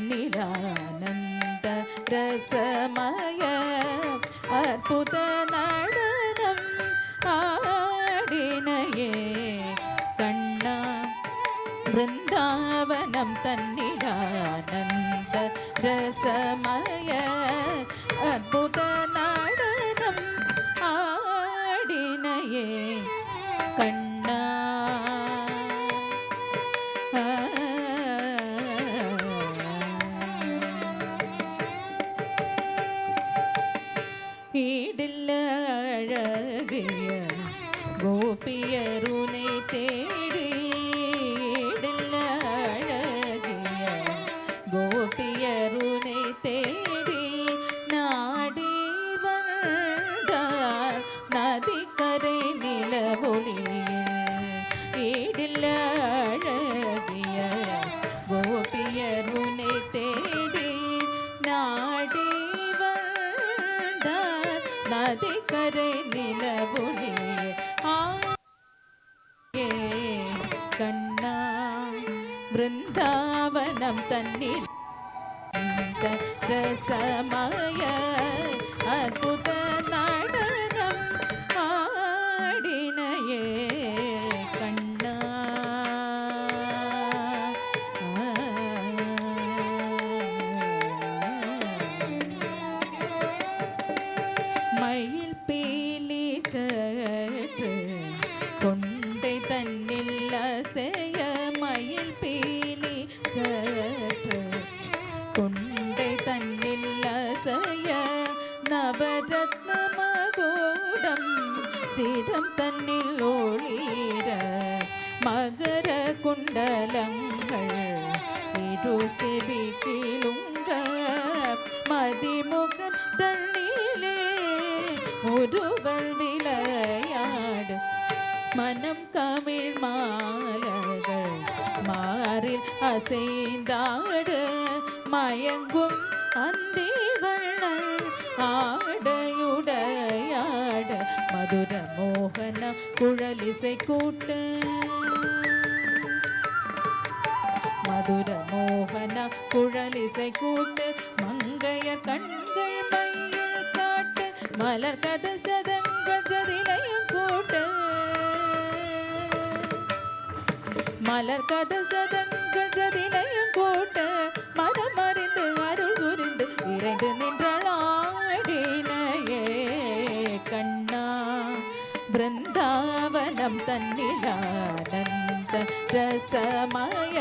தன்னிலானந்த ரசமய அற்புத நடனம் ஆடினையே கண்ணா பிருந்தாவனம் தன்னிலானந்த ரசமய அற்புத நடனம் ஆடினையே கண்ணா ஈடில்ல அழகிய கோபியருனை தேடி ஈடில்ல அழகிய கோபியருனை தேடி நாடி வந்தார் நதிக்கரை நிலவொளியில் ஈடில்ல அழகிய கோபியருனை தேடி நாடி நதிக்கரை நிலவொளியே ஆயே கண்ணா பிருந்தாவனம் தன்னில் ரசமய அற்புத நடனம் ஆடினையே கண்ணா மயில் பீலி சற்று கொண்டை தன்னில் அசைய மயில் பீலி சற்று கொண்டை தன்னில் அசைய நவரத்ன மகுடம் சிரம் தன்னில் ஒளிர மகர குண்டலங்கள் இரு செவிக்கிலுங்க மதிமுகன் தன்னிலே ஒருவல் விளையாடு மனம் கமிழ் மாலர்கள் மாறில் அசைந்தாடு மயங்கும் அந்திவள்ளல் ஆடையுடையாட மதுர மோகன குழலிசை கூட்டு மதுர மோகன குழலிசை கூட்டு மங்கைய கண்கள் மையில் காட்டு மலர் கத சதங்க சதிலையும் கூட்டு மலர் கத சதங்க சதிலையும் கூட்டு மனம் அறிந்து அருள் புரிந்து இறைந்து நின்றாடினையே கண்ணா பிருந்தாவனம் தன்னிலானந்த ரசமய